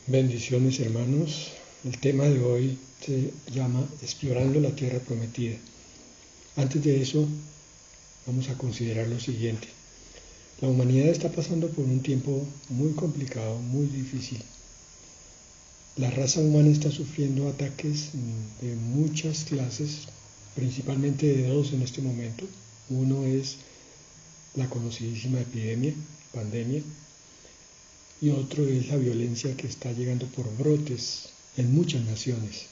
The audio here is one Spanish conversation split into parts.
Bendiciones, hermanos. El tema de hoy se llama Explorando la Tierra Prometida. Antes de eso, vamos a considerar lo siguiente. La humanidad está pasando por un tiempo muy complicado, muy difícil. La raza humana está sufriendo ataques de muchas clases, principalmente de dos en este momento. Uno es la conocidísima epidemia, pandemia, y otro es la violencia que está llegando por brotes en muchas naciones.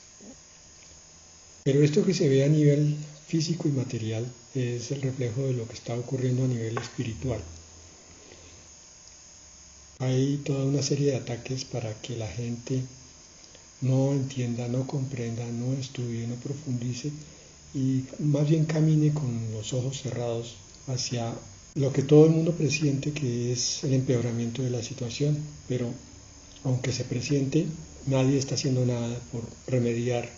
Pero esto que se ve a nivel físico y material es el reflejo de lo que está ocurriendo a nivel espiritual. Hay toda una serie de ataques para que la gente no entienda, no comprenda, no estudie, no profundice y más bien camine con los ojos cerrados hacia lo que todo el mundo presiente que es el empeoramiento de la situación, pero aunque se presiente, nadie está haciendo nada por remediar.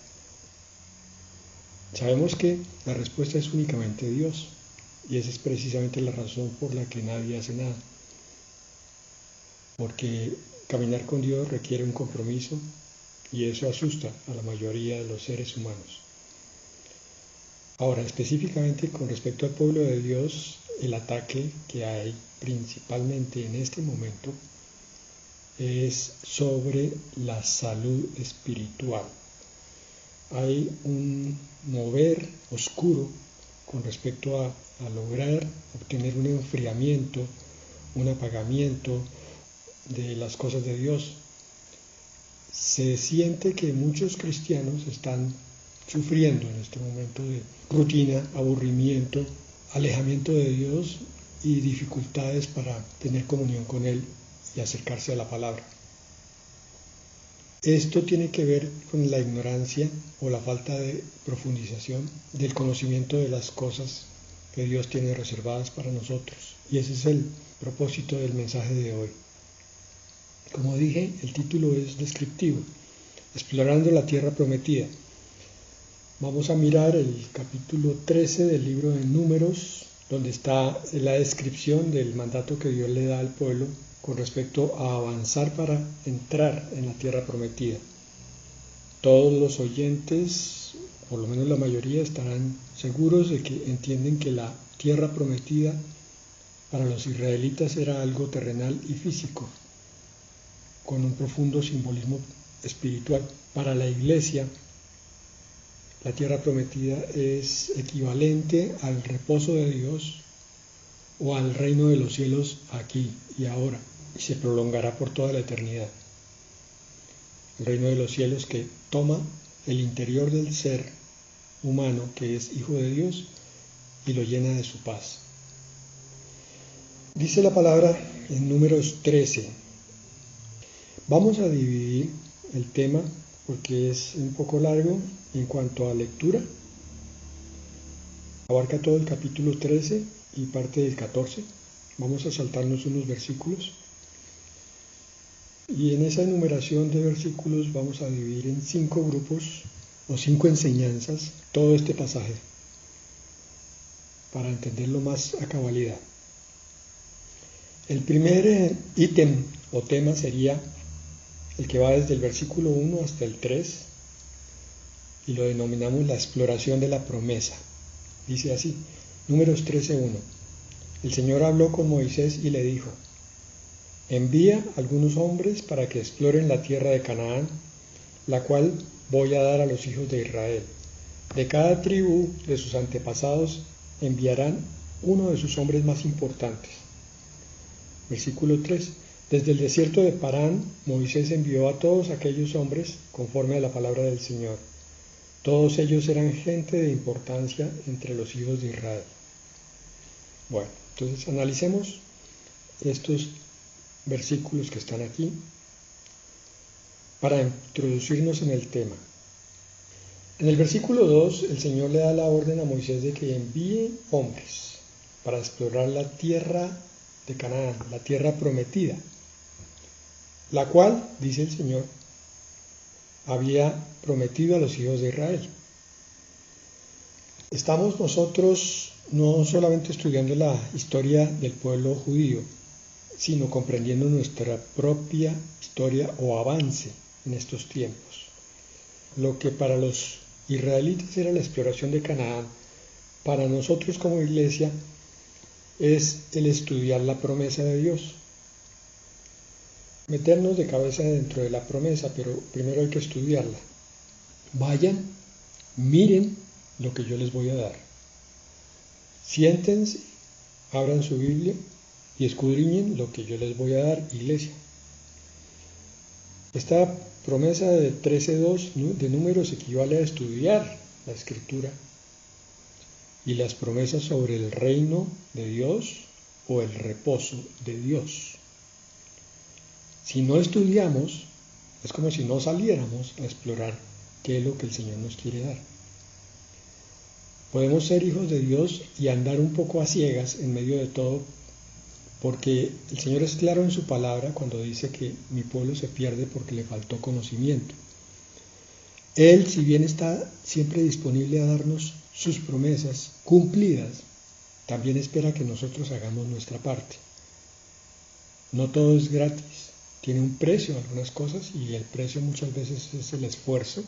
Sabemos que la respuesta es únicamente Dios, y esa es precisamente la razón por la que nadie hace nada. Porque caminar con Dios requiere un compromiso, y eso asusta a la mayoría de los seres humanos. Ahora, específicamente con respecto al pueblo de Dios, el ataque que hay principalmente en este momento es sobre la salud espiritual. Hay un mover oscuro con respecto a lograr obtener un enfriamiento, un apagamiento de las cosas de Dios. Se siente que muchos cristianos están sufriendo en este momento de rutina, aburrimiento, alejamiento de Dios y dificultades para tener comunión con Él y acercarse a la palabra. Esto tiene que ver con la ignorancia o la falta de profundización del conocimiento de las cosas que Dios tiene reservadas para nosotros. Y ese es el propósito del mensaje de hoy. Como dije, el título es descriptivo, Explorando la Tierra Prometida. Vamos a mirar el capítulo 13 del libro de Números, donde está la descripción del mandato que Dios le da al pueblo con respecto a avanzar para entrar en la tierra prometida. Todos los oyentes, por lo menos la mayoría, estarán seguros de que entienden que la tierra prometida para los israelitas era algo terrenal y físico, con un profundo simbolismo espiritual. Para la iglesia, la tierra prometida es equivalente al reposo de Dios o al reino de los cielos aquí y ahora, y se prolongará por toda la eternidad. El reino de los cielos que toma el interior del ser humano, que es hijo de Dios, y lo llena de su paz. Dice la palabra en Números 13. Vamos a dividir el tema porque es un poco largo en cuanto a lectura. Abarca todo el capítulo 13 y parte del 14. Vamos a saltarnos unos versículos. Y en esa enumeración de versículos vamos a dividir en 5 grupos o 5 enseñanzas todo este pasaje para entenderlo más a cabalidad. El primer ítem o tema sería el que va desde el versículo 1 hasta el 3 y lo denominamos la exploración de la promesa. Dice así, Números 13:1. El Señor habló con Moisés y le dijo: envía algunos hombres para que exploren la tierra de Canaán, la cual voy a dar a los hijos de Israel. De cada tribu de sus antepasados enviarán uno de sus hombres más importantes. Versículo 3. Desde el desierto de Parán, Moisés envió a todos aquellos hombres conforme a la palabra del Señor. Todos ellos eran gente de importancia entre los hijos de Israel. Bueno, entonces analicemos estos versículos que están aquí para introducirnos en el tema. En el versículo 2, el Señor le da la orden a Moisés de que envíe hombres para explorar la tierra de Canaán, la tierra prometida, la cual, dice el Señor, había prometido a los hijos de Israel. Estamos nosotros no solamente estudiando la historia del pueblo judío, sino comprendiendo nuestra propia historia o avance en estos tiempos. Lo que para los israelitas era la exploración de Canaán, para nosotros como iglesia es el estudiar la promesa de Dios. Meternos de cabeza dentro de la promesa, pero primero hay que estudiarla. Vayan, miren lo que yo les voy a dar. Siéntense, abran su Biblia y escudriñen lo que yo les voy a dar, iglesia. Esta promesa de 13:2 de Números equivale a estudiar la Escritura y las promesas sobre el reino de Dios o el reposo de Dios. Si no estudiamos, es como si no saliéramos a explorar qué es lo que el Señor nos quiere dar. Podemos ser hijos de Dios y andar un poco a ciegas en medio de todo, porque el Señor es claro en su palabra cuando dice que mi pueblo se pierde porque le faltó conocimiento. Él, si bien está siempre disponible a darnos sus promesas cumplidas, también espera que nosotros hagamos nuestra parte. No todo es gratis, tiene un precio algunas cosas, y el precio muchas veces es el esfuerzo,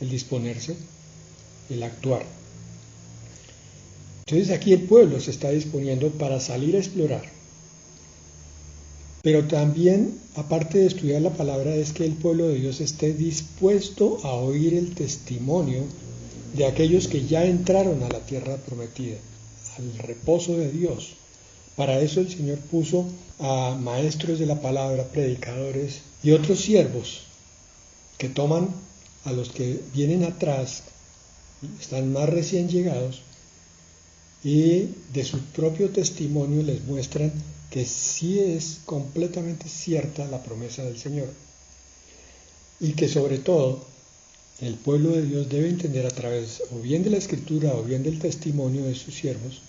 el disponerse, el actuar. Entonces aquí el pueblo se está disponiendo para salir a explorar. Pero también, aparte de estudiar la palabra, es que el pueblo de Dios esté dispuesto a oír el testimonio de aquellos que ya entraron a la tierra prometida, al reposo de Dios. Para eso el Señor puso a maestros de la palabra, predicadores y otros siervos que toman a los que vienen atrás, están más recién llegados, y de su propio testimonio les muestran que sí es completamente cierta la promesa del Señor, y que sobre todo el pueblo de Dios debe entender a través o bien de la Escritura o bien del testimonio de sus siervos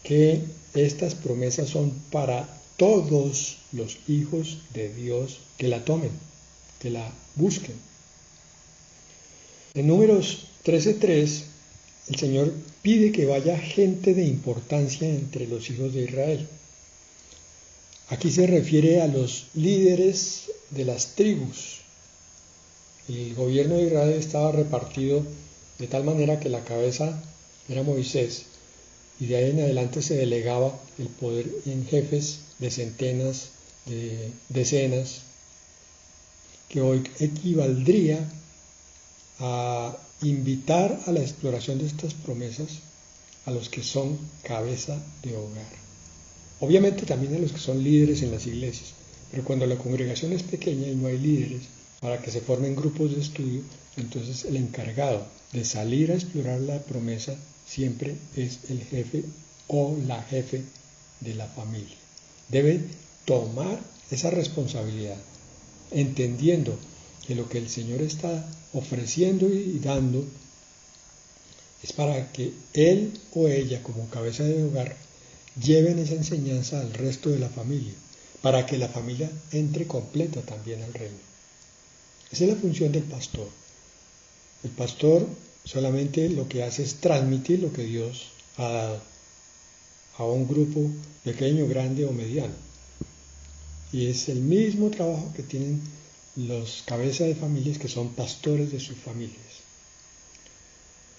que estas promesas son para todos los hijos de Dios que la tomen, que la busquen. En Números 13:3 el Señor pide que vaya gente de importancia entre los hijos de Israel. Aquí se refiere a los líderes de las tribus. El gobierno de Israel estaba repartido de tal manera que la cabeza era Moisés, y de ahí en adelante se delegaba el poder en jefes de centenas, de decenas, que hoy equivaldría a invitar a la exploración de estas promesas a los que son cabeza de hogar. Obviamente también a los que son líderes en las iglesias, pero cuando la congregación es pequeña y no hay líderes para que se formen grupos de estudio, entonces el encargado de salir a explorar la promesa siempre es el jefe o la jefe de la familia. Debe tomar esa responsabilidad, entendiendo que lo que el Señor está ofreciendo y dando es para que él o ella, como cabeza de hogar, lleven esa enseñanza al resto de la familia, para que la familia entre completa también al reino. Esa es la función del pastor. El pastor solamente lo que hace es transmitir lo que Dios ha dado a un grupo pequeño, grande o mediano. Y es el mismo trabajo que tienen los cabezas de familias que son pastores de sus familias.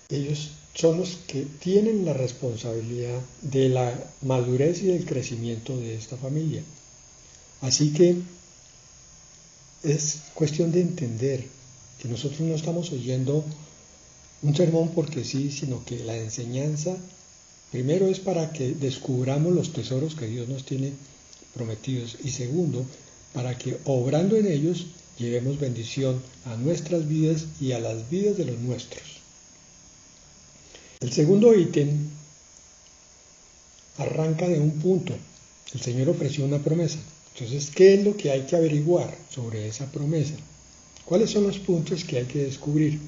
Ellos son los que tienen la responsabilidad de la madurez y del crecimiento de esta familia. Así que es cuestión de entender que nosotros no estamos oyendo un sermón porque sí, sino que la enseñanza primero es para que descubramos los tesoros que Dios nos tiene prometidos, y segundo, para que obrando en ellos llevemos bendición a nuestras vidas y a las vidas de los nuestros. El segundo ítem arranca de un punto. El Señor ofreció una promesa. Entonces, ¿qué es lo que hay que averiguar sobre esa promesa? ¿Cuáles son los puntos que hay que descubrir?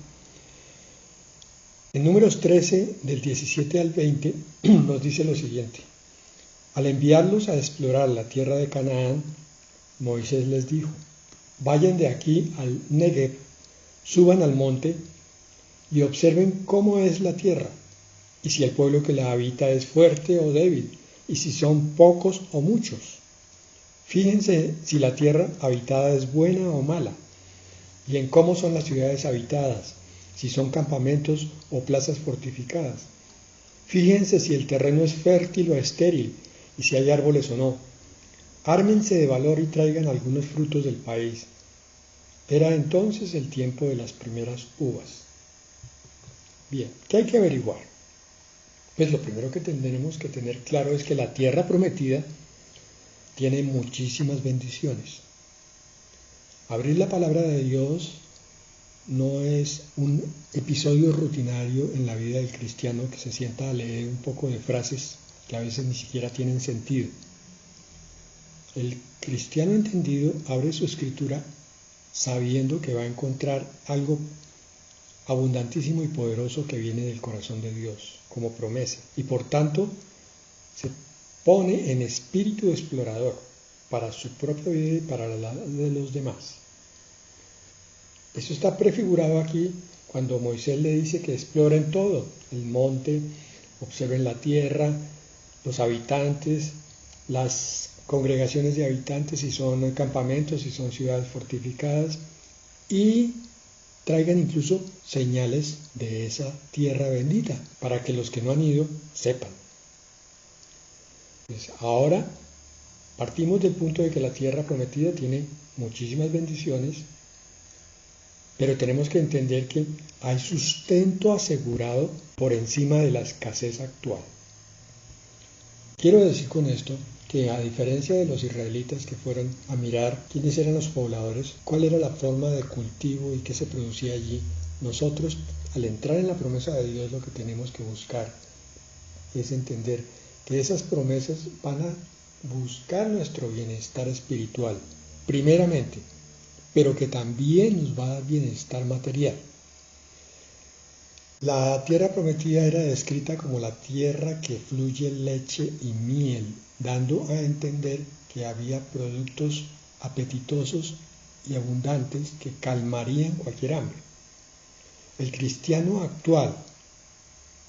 En Números 13, del 17 al 20, nos dice lo siguiente. Al enviarlos a explorar la tierra de Canaán, Moisés les dijo: vayan de aquí al Negev, suban al monte y observen cómo es la tierra, y si el pueblo que la habita es fuerte o débil, y si son pocos o muchos. Fíjense si la tierra habitada es buena o mala, y en cómo son las ciudades habitadas, si son campamentos o plazas fortificadas. Fíjense si el terreno es fértil o estéril, y si hay árboles o no. Ármense de valor y traigan algunos frutos del país. Era entonces el tiempo de las primeras uvas. Bien, ¿qué hay que averiguar? Pues lo primero que tendremos que tener claro es que la tierra prometida tiene muchísimas bendiciones. Abrir la palabra de Dios no es un episodio rutinario en la vida del cristiano que se sienta a leer un poco de frases que a veces ni siquiera tienen sentido. El cristiano entendido abre su escritura sabiendo que va a encontrar algo abundantísimo y poderoso que viene del corazón de Dios como promesa, y por tanto se pone en espíritu explorador para su propia vida y para la de los demás. Eso está prefigurado aquí cuando Moisés le dice que exploren todo, el monte, observen la tierra, los habitantes, las congregaciones de habitantes, si son campamentos, si son ciudades fortificadas, y traigan incluso señales de esa tierra bendita, para que los que no han ido sepan. Pues ahora partimos del punto de que la tierra prometida tiene muchísimas bendiciones, pero tenemos que entender que hay sustento asegurado por encima de la escasez actual. Quiero decir con esto que a diferencia de los israelitas que fueron a mirar quiénes eran los pobladores, cuál era la forma de cultivo y qué se producía allí, nosotros al entrar en la promesa de Dios lo que tenemos que buscar es entender que esas promesas van a buscar nuestro bienestar espiritual, primeramente, pero que también nos va a dar bienestar material. La tierra prometida era descrita como la tierra que fluye leche y miel, dando a entender que había productos apetitosos y abundantes que calmarían cualquier hambre. El cristiano actual,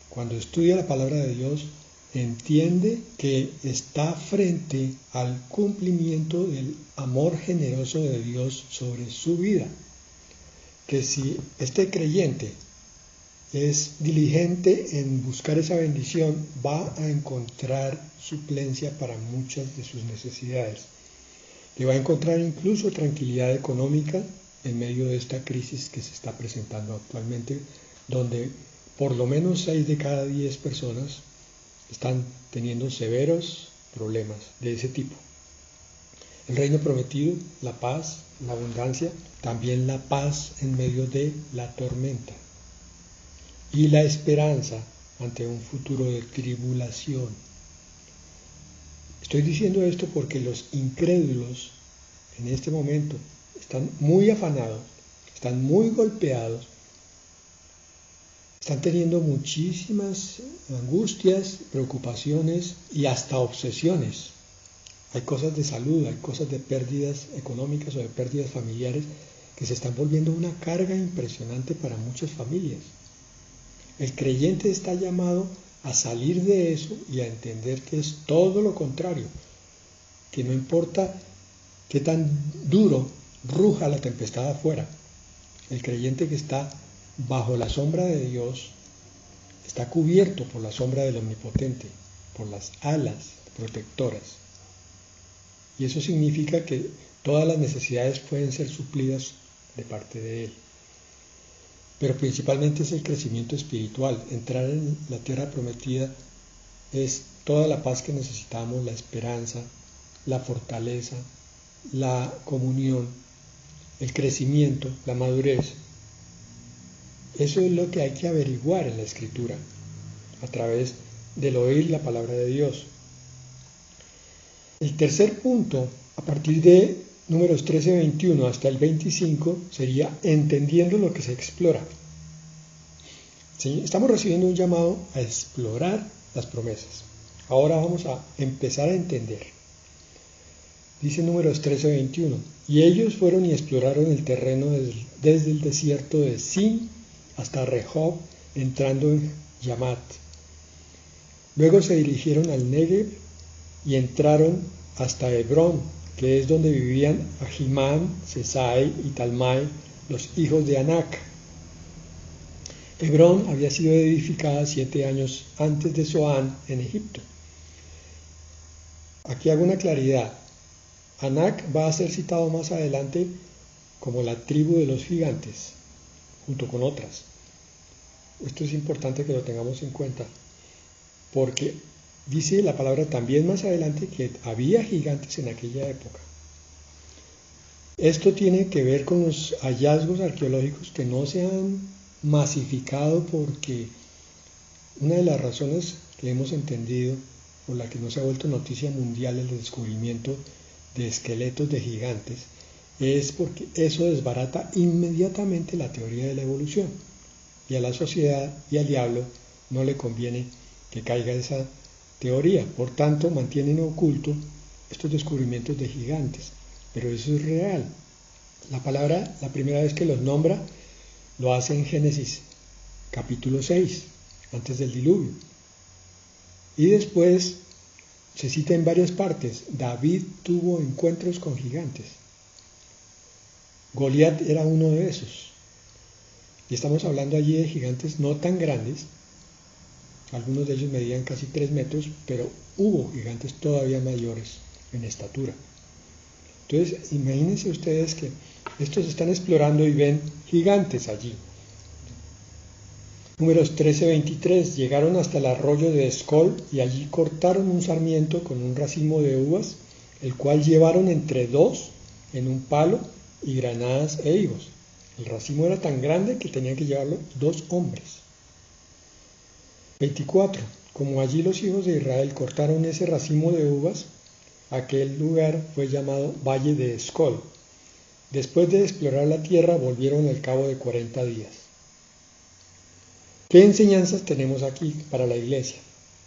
cuando estudia la palabra de Dios, entiende que está frente al cumplimiento del amor generoso de Dios sobre su vida. Que si este creyente es diligente en buscar esa bendición, va a encontrar suplencia para muchas de sus necesidades. Que va a encontrar incluso tranquilidad económica en medio de esta crisis que se está presentando actualmente, donde por lo menos 6 de cada 10 personas están teniendo severos problemas de ese tipo. El reino prometido, la paz, la abundancia, también la paz en medio de la tormenta y la esperanza ante un futuro de tribulación. Estoy diciendo esto porque los incrédulos en este momento están muy afanados, están muy golpeados, están teniendo muchísimas angustias, preocupaciones y hasta obsesiones. Hay cosas de salud, hay cosas de pérdidas económicas o de pérdidas familiares que se están volviendo una carga impresionante para muchas familias. El creyente está llamado a salir de eso y a entender que es todo lo contrario, que no importa qué tan duro ruja la tempestad afuera, el creyente que está bajo la sombra de Dios está cubierto por la sombra del Omnipotente, por las alas protectoras. Y eso significa que todas las necesidades pueden ser suplidas de parte de Él. Pero principalmente es el crecimiento espiritual. Entrar en la tierra prometida es toda la paz que necesitamos, la esperanza, la fortaleza, la comunión, el crecimiento, la madurez. Eso es lo que hay que averiguar en la Escritura, a través del oír la palabra de Dios. El tercer punto, a partir de números 13-21 hasta el 25, sería entendiendo lo que se explora. ¿Sí? Estamos recibiendo un llamado a explorar las promesas. Ahora vamos a empezar a entender. Dice números 13-21, y ellos fueron y exploraron el terreno desde el desierto de Sin hasta Rehob, entrando en Yamat. Luego se dirigieron al Negev y entraron hasta Hebrón, que es donde vivían Ahimán, Sesai y Talmai, los hijos de Anac. Hebrón había sido edificada 7 años antes de Zoán en Egipto. Aquí hago una claridad. Anac va a ser citado más adelante como la tribu de los gigantes, junto con otras. Esto es importante que lo tengamos en cuenta, porque dice la palabra también más adelante que había gigantes en aquella época. Esto tiene que ver con los hallazgos arqueológicos que no se han masificado, porque una de las razones que hemos entendido por la que no se ha vuelto noticia mundial el descubrimiento de esqueletos de gigantes es porque eso desbarata inmediatamente la teoría de la evolución, y a la sociedad y al diablo no le conviene que caiga esa teoría. Por tanto, mantienen oculto estos descubrimientos de gigantes, pero eso es real. La palabra, la primera vez que los nombra, lo hace en Génesis capítulo 6, antes del diluvio. Y después se cita en varias partes: David tuvo encuentros con gigantes. Goliat era uno de esos. Y estamos hablando allí de gigantes no tan grandes. Algunos de ellos medían casi 3 metros, pero hubo gigantes todavía mayores en estatura. Entonces, imagínense ustedes que estos están explorando y ven gigantes allí. Números 13:23, llegaron hasta el arroyo de Escol y allí cortaron un sarmiento con un racimo de uvas, el cual llevaron entre 2 en un palo y granadas e higos. El racimo era tan grande que tenían que llevarlo 2 hombres. 24. Como allí los hijos de Israel cortaron ese racimo de uvas, aquel lugar fue llamado Valle de Escol. Después de explorar la tierra, volvieron al cabo de 40 días. ¿Qué enseñanzas tenemos aquí para la iglesia?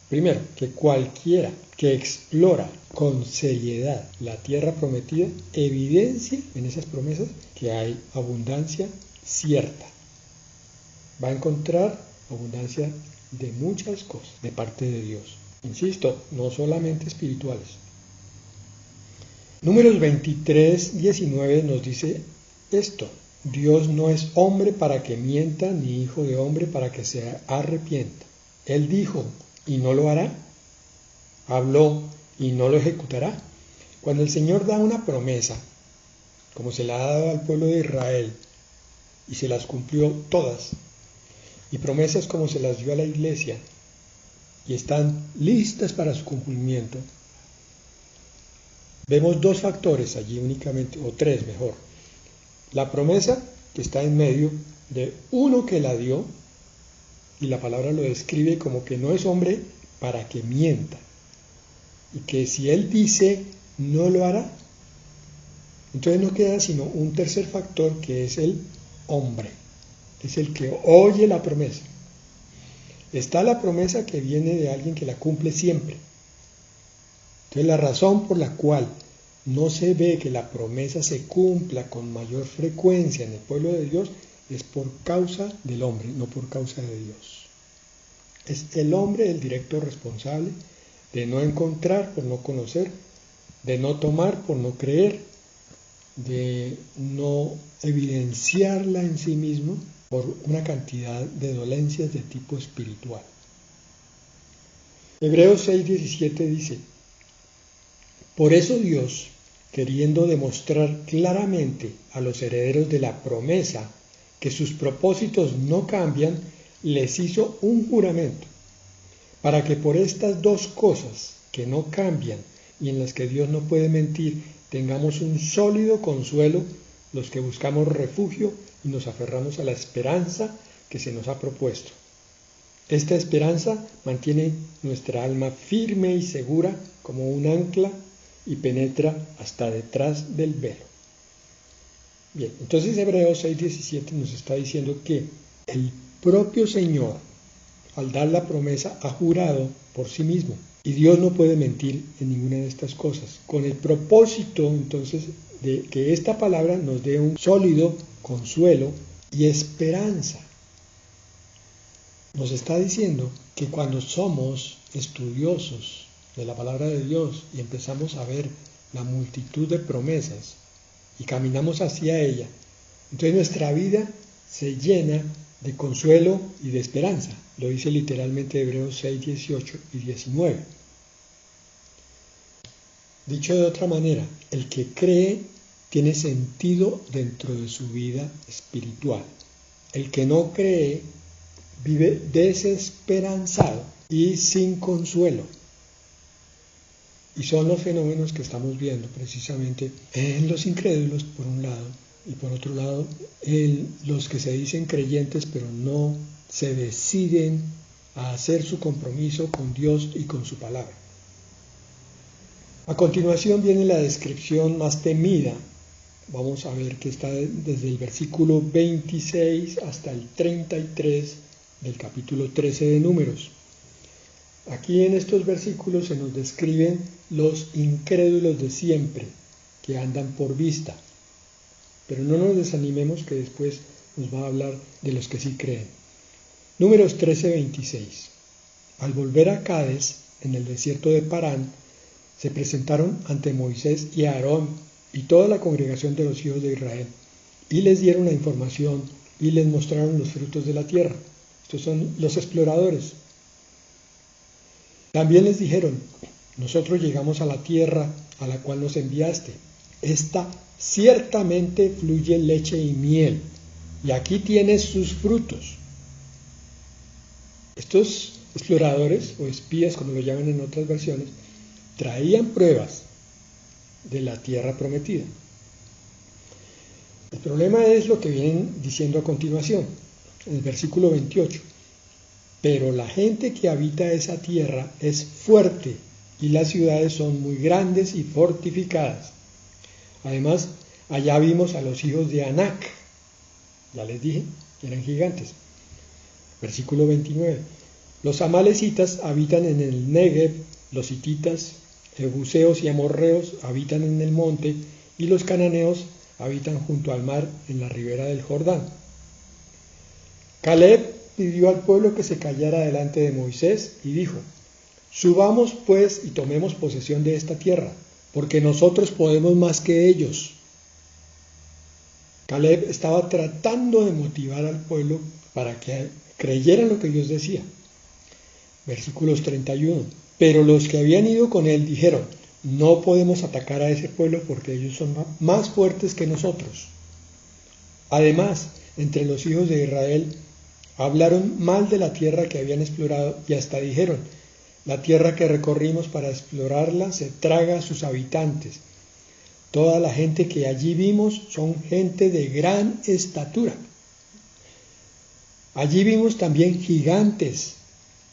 Primero, que cualquiera que explora con seriedad la tierra prometida evidencia en esas promesas que hay abundancia cierta. Va a encontrar abundancia de muchas cosas de parte de Dios. Insisto, no solamente espirituales. Números 23:19 nos dice esto: Dios no es hombre para que mienta, ni hijo de hombre para que se arrepienta. Él dijo, ¿y no lo hará? Habló, ¿y no lo ejecutará? Cuando el Señor da una promesa, como se la ha dado al pueblo de Israel, y se las cumplió todas, y promesas como se las dio a la iglesia, y están listas para su cumplimiento, vemos 2 factores allí únicamente, o 3 mejor. La promesa que está en medio de uno que la dio, y la palabra lo describe como que no es hombre para que mienta, y que si él dice no lo hará. Entonces no queda sino un tercer factor, que es el hombre, es el que oye la promesa. Está la promesa que viene de alguien que la cumple siempre. Entonces la razón por la cual no se ve que la promesa se cumpla con mayor frecuencia en el pueblo de Dios es por causa del hombre, no por causa de Dios. Es el hombre el directo responsable de no encontrar por no conocer, de no tomar por no creer, de no evidenciarla en sí mismo por una cantidad de dolencias de tipo espiritual. Hebreos 6:17 dice: por eso Dios, queriendo demostrar claramente a los herederos de la promesa que sus propósitos no cambian, les hizo un juramento, para que por estas 2 cosas que no cambian y en las que Dios no puede mentir, tengamos un sólido consuelo los que buscamos refugio y nos aferramos a la esperanza que se nos ha propuesto. Esta esperanza mantiene nuestra alma firme y segura como un ancla y penetra hasta detrás del velo. Bien, entonces Hebreos 6:17 nos está diciendo que el propio Señor, al dar la promesa, ha jurado por sí mismo. Y Dios no puede mentir en ninguna de estas cosas, con el propósito entonces de que esta palabra nos dé un sólido consuelo y esperanza. Nos está diciendo que cuando somos estudiosos de la palabra de Dios y empezamos a ver la multitud de promesas y caminamos hacia ella, entonces nuestra vida se llena de consuelo y de esperanza. Lo dice literalmente Hebreos 6, 18 y 19. Dicho de otra manera, el que cree tiene sentido dentro de su vida espiritual. El que no cree vive desesperanzado y sin consuelo. Y son los fenómenos que estamos viendo precisamente en los incrédulos, por un lado, y por otro lado, en los que se dicen creyentes, pero no se deciden a hacer su compromiso con Dios y con su palabra. A continuación viene la descripción más temida. Vamos a ver que está desde el versículo 26 hasta el 33 del capítulo 13 de Números. Aquí en estos versículos se nos describen los incrédulos de siempre, que andan por vista. Pero no nos desanimemos, que después nos va a hablar de los que sí creen. Números 13, 26. Al volver a Cades, en el desierto de Parán, se presentaron ante Moisés y Aarón y toda la congregación de los hijos de Israel, y les dieron la información y les mostraron los frutos de la tierra. Estos son los exploradores. También les dijeron: nosotros llegamos a la tierra a la cual nos enviaste. Esta ciertamente fluye leche y miel, y aquí tienes sus frutos. Estos exploradores, o espías como lo llaman en otras versiones, traían pruebas de la tierra prometida. El problema es lo que vienen diciendo a continuación, en el versículo 28. Pero la gente que habita esa tierra es fuerte y las ciudades son muy grandes y fortificadas. Además, allá vimos a los hijos de Anac. Ya les dije, eran gigantes. Versículo 29. Los amalecitas habitan en el Negev, los hititas, jebuseos y amorreos habitan en el monte, y los cananeos habitan junto al mar en la ribera del Jordán. Caleb pidió al pueblo que se callara delante de Moisés y dijo: subamos pues y tomemos posesión de esta tierra, porque nosotros podemos más que ellos. Caleb estaba tratando de motivar al pueblo para que creyeran lo que Dios decía. Versículos 31. Pero los que habían ido con él dijeron: no podemos atacar a ese pueblo porque ellos son más fuertes que nosotros. Además, entre los hijos de Israel hablaron mal de la tierra que habían explorado y hasta dijeron: la tierra que recorrimos para explorarla se traga a sus habitantes. Toda la gente que allí vimos son gente de gran estatura. Allí vimos también gigantes,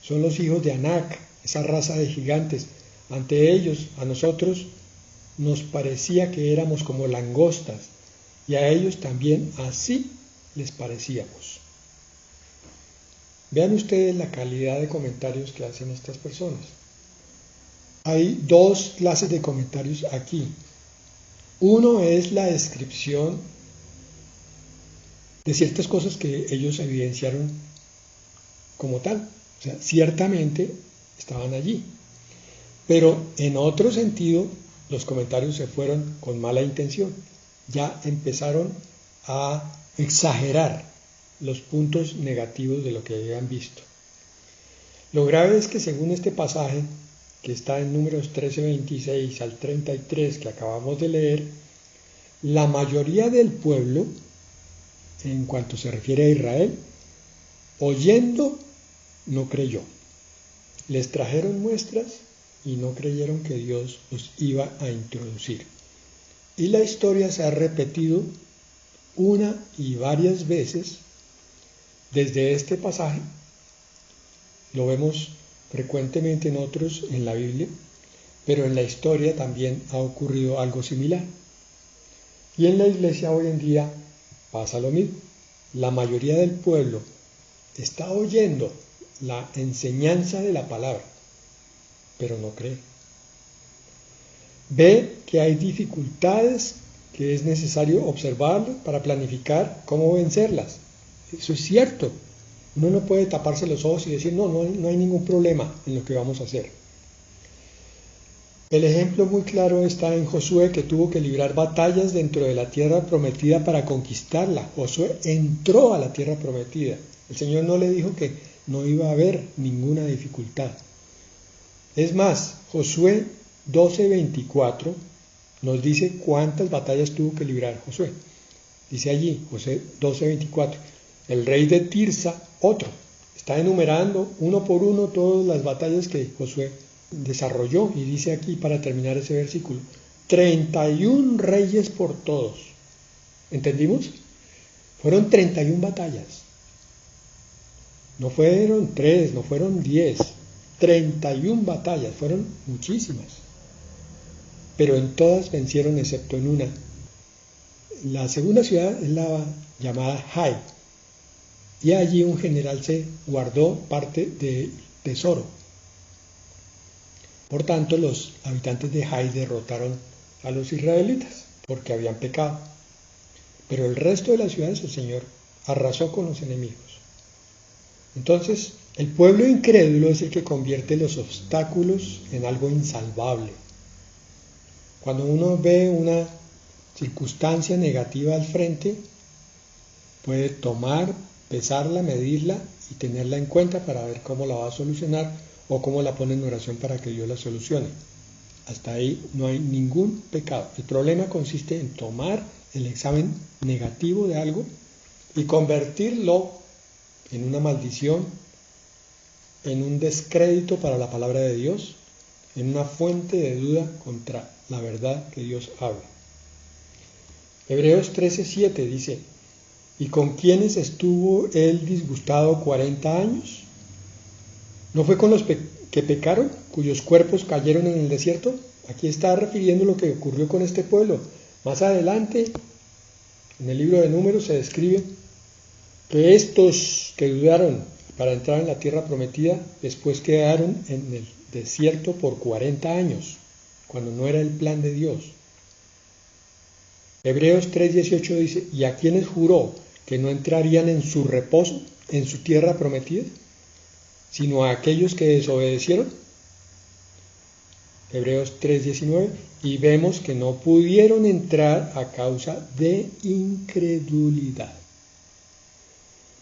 son los hijos de Anac, esa raza de gigantes. Ante ellos, a nosotros, nos parecía que éramos como langostas, y a ellos también así les parecíamos. Vean ustedes la calidad de comentarios que hacen estas personas. Hay dos clases de comentarios aquí. Uno es la descripción de ciertas cosas que ellos evidenciaron como tal. O sea, ciertamente estaban allí. Pero en otro sentido, los comentarios se fueron con mala intención. Ya empezaron a exagerar los puntos negativos de lo que habían visto. Lo grave es que según este pasaje, que está en Números 13:26 al 33 que acabamos de leer, la mayoría del pueblo, en cuanto se refiere a Israel, oyendo, no creyó. Les trajeron muestras y no creyeron que Dios los iba a introducir. Y la historia se ha repetido una y varias veces desde este pasaje. Lo vemos frecuentemente en otros en la Biblia, pero en la historia también ha ocurrido algo similar. Y en la iglesia hoy en día pasa lo mismo. La mayoría del pueblo está oyendo la enseñanza de la palabra, pero no cree. Ve que hay dificultades que es necesario observar para planificar cómo vencerlas. Eso es cierto. Uno no puede taparse los ojos y decir, no hay ningún problema en lo que vamos a hacer. El ejemplo muy claro está en Josué, que tuvo que librar batallas dentro de la tierra prometida para conquistarla. Josué entró a la tierra prometida. El Señor no le dijo que no iba a haber ninguna dificultad. Es más, Josué 12:24 nos dice cuántas batallas tuvo que librar Josué. Dice allí, Josué 12:24, el rey de Tirsa, otro. Está enumerando uno por uno todas las batallas que Josué desarrolló, y dice aquí, para terminar ese versículo, 31 reyes por todos. ¿Entendimos? Fueron 31 batallas. No fueron 3, no fueron 10. 31 batallas, fueron muchísimas. Pero en todas vencieron excepto en una. La segunda ciudad es la llamada Hai. Y allí un general se guardó parte del tesoro. Por tanto, los habitantes de Hai derrotaron a los israelitas porque habían pecado. Pero el resto de las ciudades el Señor arrasó con los enemigos. Entonces, el pueblo incrédulo es el que convierte los obstáculos en algo insalvable. Cuando uno ve una circunstancia negativa al frente, puede tomar, pesarla, medirla y tenerla en cuenta para ver cómo la va a solucionar o cómo la pone en oración para que Dios la solucione. Hasta ahí no hay ningún pecado. El problema consiste en tomar el examen negativo de algo y convertirlo en una maldición, en un descrédito para la palabra de Dios, en una fuente de duda contra la verdad que Dios habla. Hebreos 13:7 dice, ¿y con quiénes estuvo él disgustado 40 años? ¿No fue con los que pecaron, cuyos cuerpos cayeron en el desierto? Aquí está refiriendo lo que ocurrió con este pueblo. Más adelante, en el libro de Números se describe que estos que dudaron para entrar en la tierra prometida, después quedaron en el desierto por 40 años, cuando no era el plan de Dios. Hebreos 3:18 dice, ¿y a quiénes juró que no entrarían en su reposo, en su tierra prometida, sino a aquellos que desobedecieron? Hebreos 3:19, y vemos que no pudieron entrar a causa de incredulidad.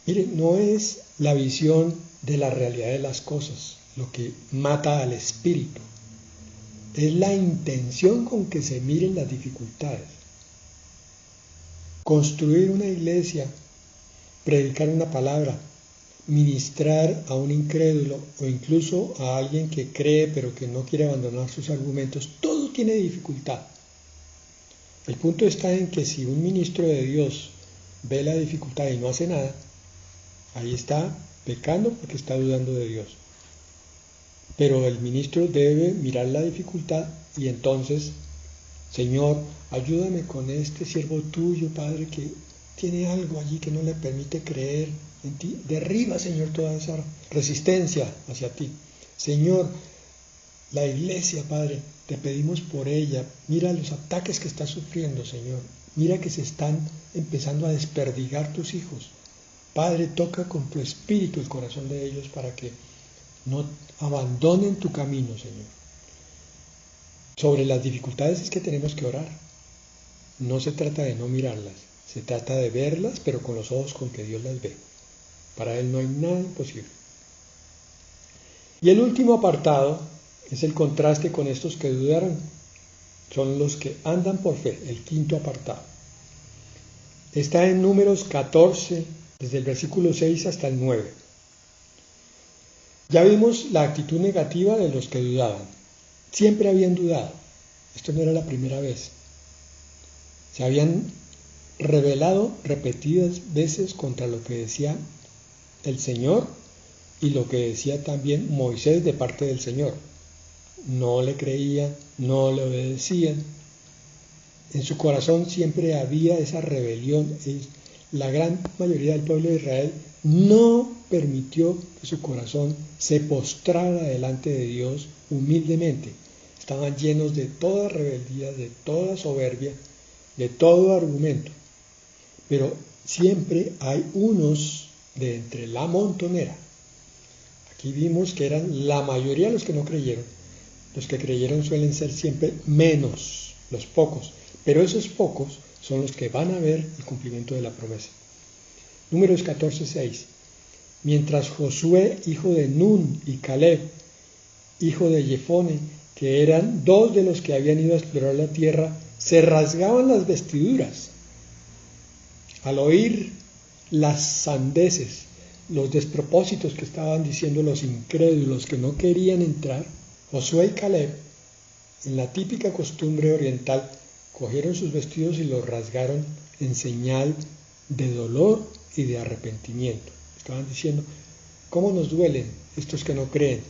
Mire, no es la visión de la realidad de las cosas lo que mata al espíritu, es la intención con que se miren las dificultades. Construir una iglesia, predicar una palabra, ministrar a un incrédulo o incluso a alguien que cree pero que no quiere abandonar sus argumentos, todo tiene dificultad. El punto está en que si un ministro de Dios ve la dificultad y no hace nada, ahí está pecando porque está dudando de Dios. Pero el ministro debe mirar la dificultad y entonces, Señor, ayúdame con este siervo tuyo, Padre, que tiene algo allí que no le permite creer en ti. Derriba, Señor, toda esa resistencia hacia ti. Señor, la iglesia, Padre, te pedimos por ella. Mira los ataques que está sufriendo, Señor. Mira que se están empezando a desperdigar tus hijos. Padre, toca con tu espíritu el corazón de ellos para que no abandonen tu camino, Señor. Sobre las dificultades es que tenemos que orar. No se trata de no mirarlas, se trata de verlas, pero con los ojos con que Dios las ve. Para Él no hay nada imposible. Y el último apartado es el contraste con estos que dudaron. Son los que andan por fe, el quinto apartado. Está en Números 14, desde el versículo 6 hasta el 9. Ya vimos la actitud negativa de los que dudaban. Siempre habían dudado. Esto no era la primera vez. Se habían rebelado repetidas veces contra lo que decía el Señor y lo que decía también Moisés de parte del Señor. No le creían, no le obedecían. En su corazón siempre había esa rebelión. La gran mayoría del pueblo de Israel no permitió que su corazón se postrara delante de Dios humildemente. Estaban llenos de toda rebeldía, de toda soberbia, de todo argumento. Pero siempre hay unos de entre la montonera. Aquí vimos que eran la mayoría los que no creyeron, Los que creyeron suelen ser siempre menos, los pocos, pero esos pocos son los que van a ver el cumplimiento de la promesa. Números 14:6. Mientras Josué, hijo de Nun, y Caleb, hijo de Jefone, que eran dos de los que habían ido a explorar la tierra, se rasgaban las vestiduras al oír las sandeces, los despropósitos que estaban diciendo los incrédulos que no querían entrar. Josué y Caleb, en la típica costumbre oriental, cogieron sus vestidos y los rasgaron en señal de dolor y de arrepentimiento. Estaban diciendo, ¿cómo nos duelen estos que no creen?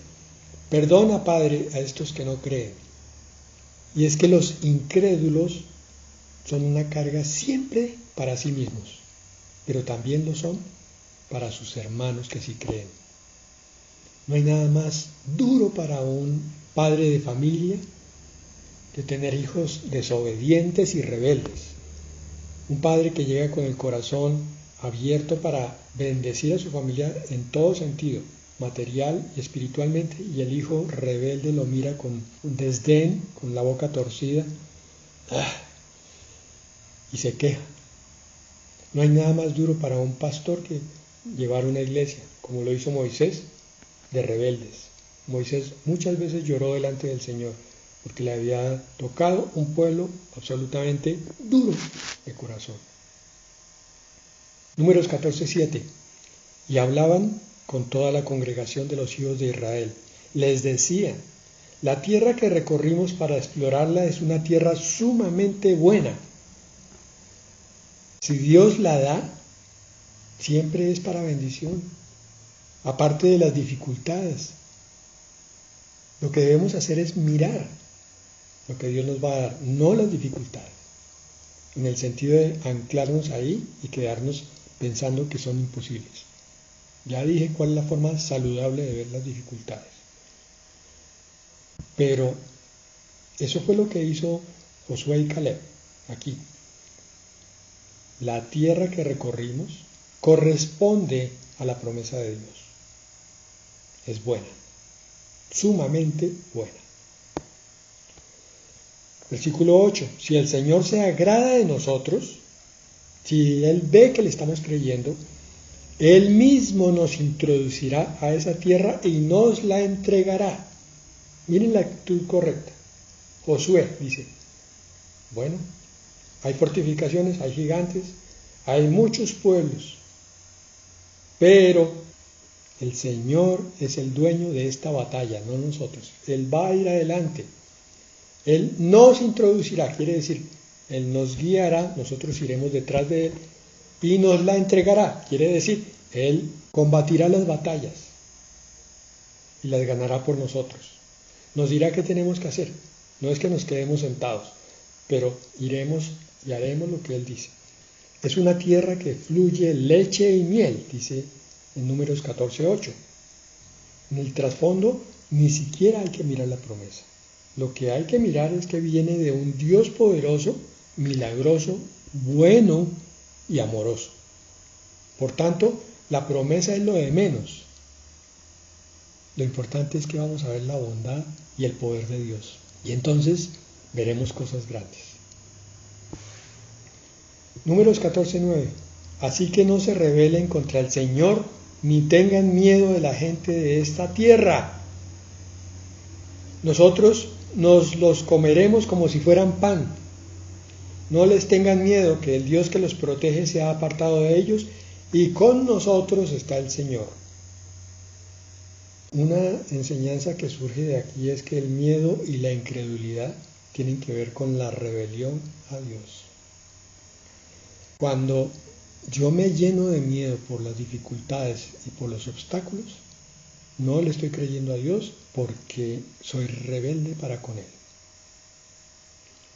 Perdona, Padre, a estos que no creen. Y es que los incrédulos son una carga siempre para sí mismos, pero también lo son para sus hermanos que sí creen. No hay nada más duro para un padre de familia que tener hijos desobedientes y rebeldes. Un padre que llega con el corazón abierto para bendecir a su familia en todo sentido, material y espiritualmente, y el hijo rebelde lo mira con desdén, con la boca torcida, y se queja. No hay nada más duro para un pastor que llevar una iglesia, como lo hizo Moisés, de rebeldes. Moisés muchas veces lloró delante del Señor, porque le había tocado un pueblo absolutamente duro de corazón. Números 14:7. Y hablaban con toda la congregación de los hijos de Israel. Les decían, la tierra que recorrimos para explorarla es una tierra sumamente buena. Si Dios la da, siempre es para bendición, aparte de las dificultades. Lo que debemos hacer es mirar lo que Dios nos va a dar, no las dificultades, en el sentido de anclarnos ahí y quedarnos pensando que son imposibles. Ya dije cuál es la forma saludable de ver las dificultades. Pero eso fue lo que hizo Josué y Caleb aquí. La tierra que recorrimos corresponde a la promesa de Dios. Es buena, sumamente buena. Versículo 8. Si el Señor se agrada de nosotros, si Él ve que le estamos creyendo, Él mismo nos introducirá a esa tierra y nos la entregará. Miren la actitud correcta. Josué dice, bueno, hay fortificaciones, hay gigantes, hay muchos pueblos, pero el Señor es el dueño de esta batalla, no nosotros. Él va a ir adelante. Él nos introducirá, quiere decir, Él nos guiará, nosotros iremos detrás de Él y nos la entregará, quiere decir, Él combatirá las batallas y las ganará por nosotros. Nos dirá qué tenemos que hacer, no es que nos quedemos sentados, pero iremos y haremos lo que Él dice. Es una tierra que fluye leche y miel, dice en Números 14:8. En el trasfondo ni siquiera hay que mirar la promesa. Lo que hay que mirar es que viene de un Dios poderoso, milagroso, bueno y amoroso. Por tanto, la promesa es lo de menos. Lo importante es que vamos a ver la bondad y el poder de Dios. Y entonces veremos cosas grandes. Números 14:9. Así que no se rebelen contra el Señor, ni tengan miedo de la gente de esta tierra. Nosotros nos los comeremos como si fueran pan. No les tengan miedo, que el Dios que los protege se ha apartado de ellos, y con nosotros está el Señor. Una enseñanza que surge de aquí es que el miedo y la incredulidad tienen que ver con la rebelión a Dios. Cuando yo me lleno de miedo por las dificultades y por los obstáculos, no le estoy creyendo a Dios porque soy rebelde para con Él.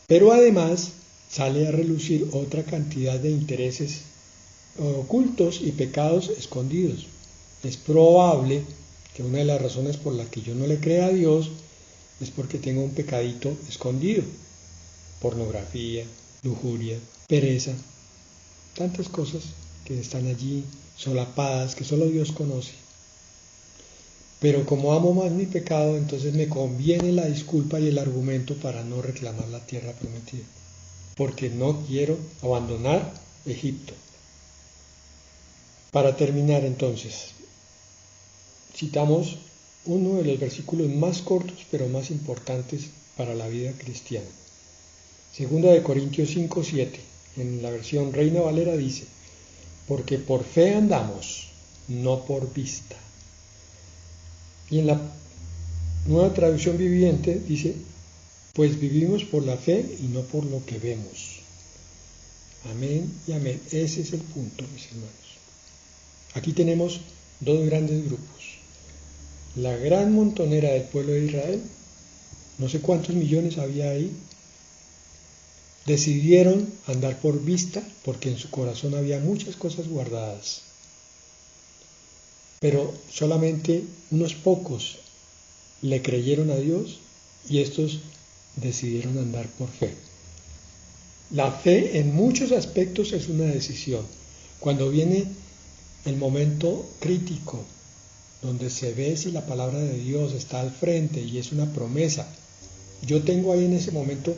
Pero además sale a relucir otra cantidad de intereses ocultos y pecados escondidos. Es probable que una de las razones por las que yo no le crea a Dios es porque tengo un pecadito escondido. Pornografía, lujuria, pereza, tantas cosas que están allí solapadas que solo Dios conoce. Pero como amo más mi pecado, entonces me conviene la disculpa y el argumento para no reclamar la tierra prometida, porque no quiero abandonar Egipto. Para terminar entonces, citamos uno de los versículos más cortos pero más importantes para la vida cristiana. Segunda de Corintios 5:7, en la versión Reina Valera dice, porque por fe andamos, no por vista. Y en la Nueva Traducción Viviente dice, pues vivimos por la fe y no por lo que vemos. Amén y amén. Ese es el punto, mis hermanos. Aquí tenemos dos grandes grupos. La gran montonera del pueblo de Israel, no sé cuántos millones había ahí, decidieron andar por vista porque en su corazón había muchas cosas guardadas. Pero solamente unos pocos le creyeron a Dios y estos decidieron andar por fe. La fe en muchos aspectos es una decisión. Cuando viene el momento crítico, donde se ve si la palabra de Dios está al frente y es una promesa, yo tengo ahí en ese momento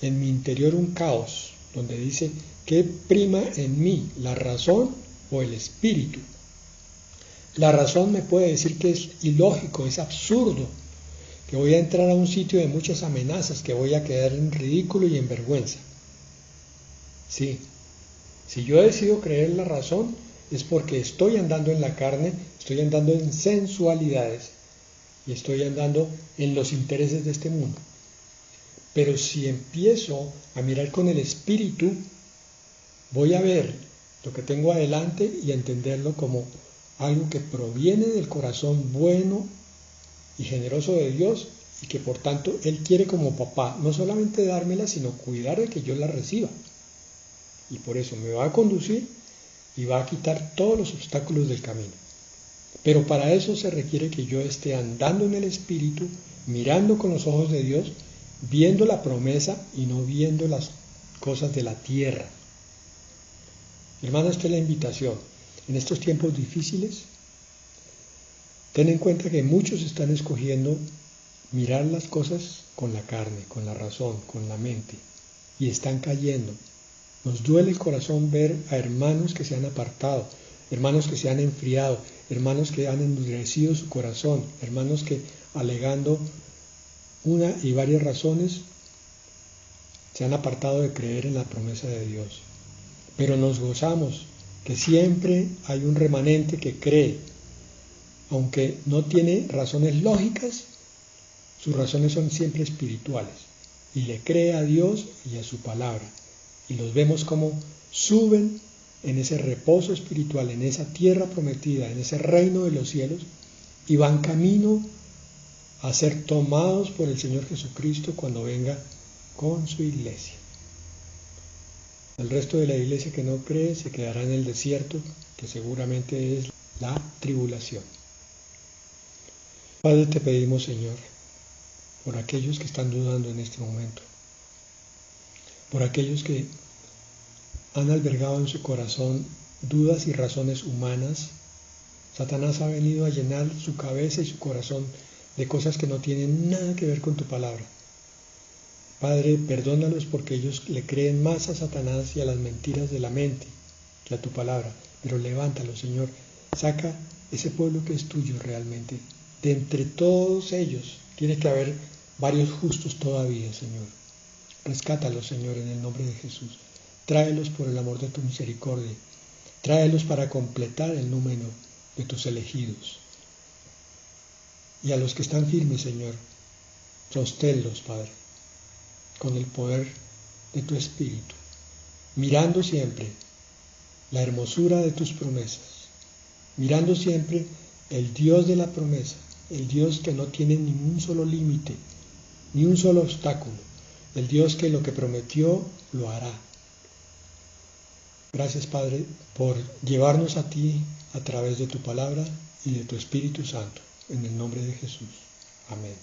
en mi interior un caos, donde dice, ¿qué prima en mí, la razón o el espíritu? La razón me puede decir que es ilógico, es absurdo, que voy a entrar a un sitio de muchas amenazas, que voy a quedar en ridículo y en vergüenza. Sí, si yo decido creer la razón, es porque estoy andando en la carne, estoy andando en sensualidades y estoy andando en los intereses de este mundo. Pero si empiezo a mirar con el espíritu, voy a ver lo que tengo adelante y a entenderlo como algo que proviene del corazón bueno y generoso de Dios y que por tanto Él quiere como papá no solamente dármela, sino cuidar de que yo la reciba. Y por eso me va a conducir y va a quitar todos los obstáculos del camino. Pero para eso se requiere que yo esté andando en el Espíritu, mirando con los ojos de Dios, viendo la promesa y no viendo las cosas de la tierra. Hermano, esta es la invitación. En estos tiempos difíciles, ten en cuenta que muchos están escogiendo mirar las cosas con la carne, con la razón, con la mente, y están cayendo. Nos duele el corazón ver a hermanos que se han apartado, hermanos que se han enfriado, hermanos que han endurecido su corazón, hermanos que alegando una y varias razones se han apartado de creer en la promesa de Dios. Pero nos gozamos que siempre hay un remanente que cree, aunque no tiene razones lógicas, sus razones son siempre espirituales, y le cree a Dios y a su palabra. Y los vemos como suben en ese reposo espiritual, en esa tierra prometida, en ese reino de los cielos, y van camino a ser tomados por el Señor Jesucristo cuando venga con su iglesia. El resto de la iglesia que no cree se quedará en el desierto, que seguramente es la tribulación. Padre, te pedimos, Señor, por aquellos que están dudando en este momento, por aquellos que han albergado en su corazón dudas y razones humanas. Satanás ha venido a llenar su cabeza y su corazón de cosas que no tienen nada que ver con tu palabra. Padre, perdónalos porque ellos le creen más a Satanás y a las mentiras de la mente que a tu palabra. Pero levántalos, Señor. Saca ese pueblo que es tuyo realmente. De entre todos ellos tiene que haber varios justos todavía, Señor. Rescátalos, Señor, en el nombre de Jesús. Tráelos por el amor de tu misericordia. Tráelos para completar el número de tus elegidos. Y a los que están firmes, Señor, sosténlos, Padre, con el poder de tu Espíritu, mirando siempre la hermosura de tus promesas, mirando siempre el Dios de la promesa, el Dios que no tiene ningún solo límite, ni un solo obstáculo, el Dios que lo que prometió lo hará. Gracias, Padre, por llevarnos a ti a través de tu palabra y de tu Espíritu Santo, en el nombre de Jesús. Amén.